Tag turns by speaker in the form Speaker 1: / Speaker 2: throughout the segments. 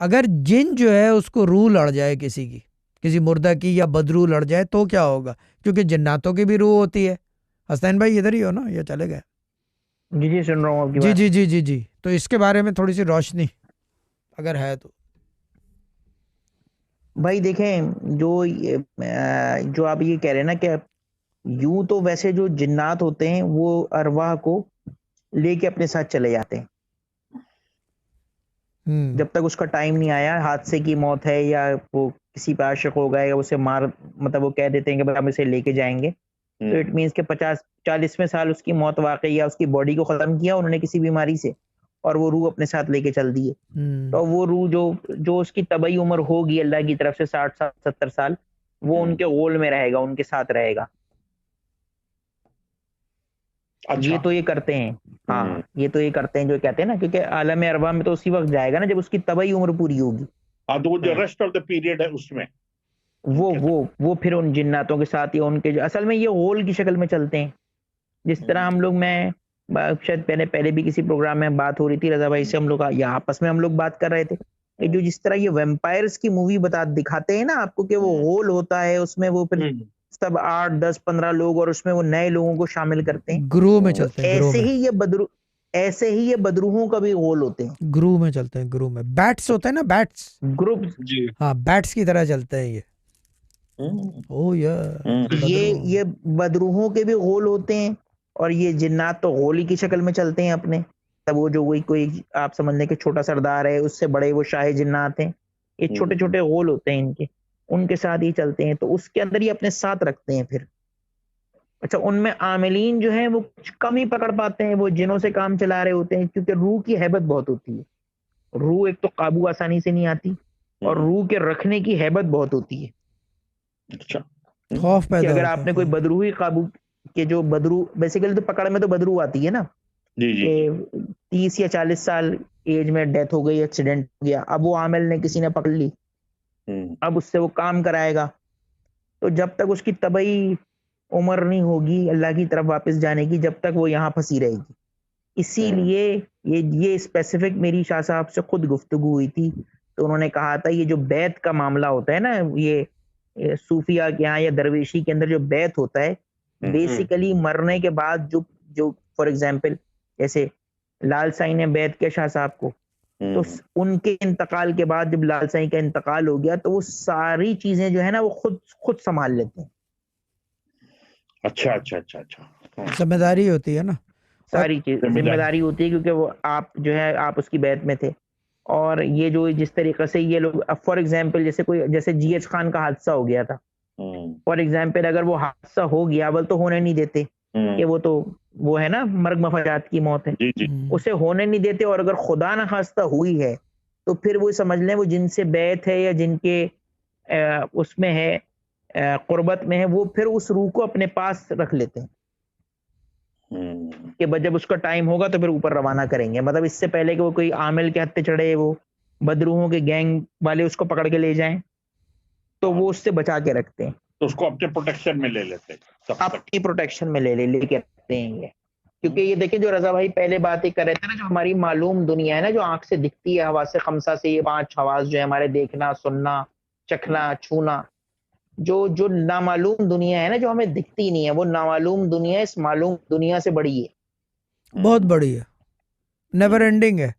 Speaker 1: अगर जिन जो है उसको रूह लड़ जाए किसी मुर्दा की या बदरूह लड़ जाए तो क्या होगा, क्योंकि जन्नातों की भी रूह होती है। हसनैन भाई इधर ही हो ना, ये चले गए?
Speaker 2: जी जी, सुन रहा हूँ आपकी
Speaker 1: जी
Speaker 2: बात।
Speaker 1: जी जी जी जी, तो इसके बारे में थोड़ी सी रोशनी अगर है तो।
Speaker 2: भाई देखें, जो आप ये कह रहे हैं ना कि यूं तो वैसे जो जिन्नात होते हैं वो अरवाह को लेके अपने साथ चले जाते हैं।
Speaker 1: हम्म
Speaker 2: जब तक उसका टाइम नहीं आया, हादसे की मौत है या वो किसी पे आशिक हो गए या उसे मार, मतलब वो कह देते हैं कि भाई हम इसे लेके जाएंगे, तो इट मीन्स के 50-40वें साल उसकी मौत वाकई या उसकी बॉडी को खत्म किया उन्होंने किसी बीमारी से, और वो रूह अपने साथ लेके चल दी है।
Speaker 1: हम्म
Speaker 2: तो वो रूह जो जो उसकी तबई उम्र होगी अल्लाह की तरफ से 60 साल 70 साल, वो उनके गोल में रहेगा, उनके साथ रहेगा।
Speaker 3: अच्छा।
Speaker 2: ये करते हैं। हाँ, ये तो ये करते हैं जो कहते हैं ना, क्योंकि आलम अरवा में तो उसी वक्त जाएगा ना जब उसकी तबई उम्र पूरी होगी।
Speaker 3: हाँ, तो वो जो रेस्ट ऑफ द पीरियड है उसमें
Speaker 2: वो फिर उन जिन्नातों के साथ या उनके असल में ये गोल की शक्ल में चलते हैं। जिस तरह हम लोग, मैं शायद पहले भी किसी प्रोग्राम में बात हो रही थी रजा भाई से, हम लोग या आपस में हम लोग बात कर रहे थे कि जो जिस तरह ये वेम्पायर्स की मूवी दिखाते हैं ना आपको, कि वो होल होता है उसमें, वो फिर सब 8-10-15 लोग और उसमें वो नए लोगों को शामिल करते हैं।
Speaker 1: ग्रू में
Speaker 2: तो
Speaker 1: चलते हैं, ग्रू में।
Speaker 2: ऐसे ही ये बदरूहों का भी होल होते हैं,
Speaker 1: ग्रू में चलते हैं, ग्रू में बैट्स होते हैं ना, बैट्स।
Speaker 2: ग्रुप।
Speaker 3: जी।
Speaker 1: हाँ, बैट्स की तरह चलते हैं ये। ओ या
Speaker 2: ये बदरूहों के भी होल होते हैं, और ये जिन्नात तो होली की शक्ल में चलते हैं अपने। तब वो जो कोई आप समझ लें कि छोटा सरदार है, उससे बड़े वो शाही जिन्नात हैं, ये छोटे छोटे होल होते हैं इनके, उनके साथ ही चलते हैं, तो उसके अंदर ही अपने साथ रखते हैं फिर। अच्छा, उनमें आमिलीन जो है वो कुछ कम ही पकड़ पाते हैं, वो जिनों से काम चला रहे होते हैं, क्योंकि रूह की हैबत बहुत होती है। रूह एक तो काबू आसानी से नहीं आती, और रूह के रखने की हैबत बहुत होती है।
Speaker 3: अच्छा।
Speaker 1: खौफ
Speaker 2: कि
Speaker 1: पैदा
Speaker 2: अगर
Speaker 1: होता है,
Speaker 2: आपने कोई
Speaker 1: खौफ।
Speaker 2: बदरू ही काबू के, जो बदरू बेसिकली तो पकड़ में तो बदरू आती है ना,
Speaker 3: जी जी।
Speaker 2: कि 30 या 40 साल एज में डेथ हो गई, एक्सीडेंट हो गया, अब वो आमिल ने किसी ने पकड़ ली, अब उससे वो काम कराएगा, तो जब तक उसकी तबई उम्र नहीं होगी अल्लाह की तरफ वापस जाने की, जब तक वो यहाँ फंसी रहेगी। इसीलिए ये स्पेसिफिक मेरी शाह साहब से खुद गुफ्तगू हुई थी, तो उन्होंने कहा था ये जो बैत का मामला होता है ना, ये सूफिया के यहाँ या दरवेशी के अंदर जो बैत होता है, बेसिकली मरने के बाद जो जो फॉर एग्जाम्पल जैसे लाल साई ने बैत किया शाह साहब को, तो उनके इंतकाल के बाद जब लाल साई का इंतकाल हो गया, तो वो सारी चीजें जो है ना वो खुद खुद संभाल लेते हैं।
Speaker 3: अच्छा अच्छा अच्छा अच्छा।
Speaker 1: जिम्मेदारी होती है ना। और
Speaker 2: सारी चीज जिम्मेदारी होती है, क्योंकि वो आप जो है आप उसकी बैत में थे। और ये जो जिस तरीके से ये लोग, फॉर एग्जाम्पल जैसे जीएच खान का हादसा हो गया था, फॉर एग्जाम्पल अगर वो हादसा हो गया, अवल तो होने नहीं देते, कि वो है ना मर्ग मफाजात की मौत है,
Speaker 3: जी जी।
Speaker 2: उसे होने नहीं देते, और अगर खुदा ना खास्ता हुई है, तो फिर वो समझ लें वो जिनसे बैत है या जिनके उसमें है, कुर्बत में है, वो फिर उस रूह को अपने पास रख लेते हैं, कि जब उसका टाइम होगा तो फिर ऊपर रवाना करेंगे। मतलब इससे पहले कि वो कोई आमिल के हत्थे चढ़े, वो बदरूहों के गैंग वाले उसको पकड़ के ले जाएं, तो वो उससे बचा के रखते हैं,
Speaker 3: तो उसको अपने प्रोटेक्शन में ले लेते हैं तब तक।
Speaker 2: अपनी प्रोटेक्शन में लेके रखते हैं ये। क्योंकि ये देखिए, जो रजा भाई पहले बात ही कर रहे थे ना, जो हमारी मालूम दुनिया है ना, जो आंख से दिखती है, हवासे खमसा से, ये 5 हवास जो है हमारे, देखना, सुनना, चखना, छूना, जो जो नामालूम दुनिया है ना, जो हमें दिखती नहीं है, वो नामालूम दुनिया इस मालूम दुनिया से बड़ी है,
Speaker 1: बहुत बड़ी है, नेवर एंडिंग है।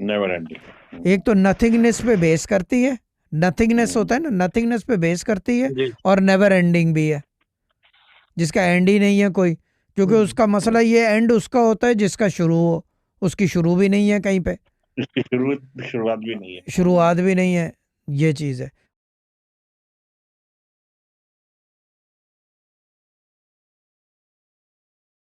Speaker 3: Never ending.
Speaker 1: एक तो नथिंगनेस पे बेस करती है, नथिंगनेस होता है ना, नथिंगनेस पे बेस करती है, और नेवर एंडिंग भी है, जिसका एंड ही नहीं है कोई। क्योंकि उसका मसला ये, एंड उसका होता है जिसका शुरू हो, उसकी शुरू भी नहीं है कहीं पे,
Speaker 3: इसकी शुरुआत भी नहीं है।
Speaker 1: शुरुआत भी नहीं है, ये चीज़ है।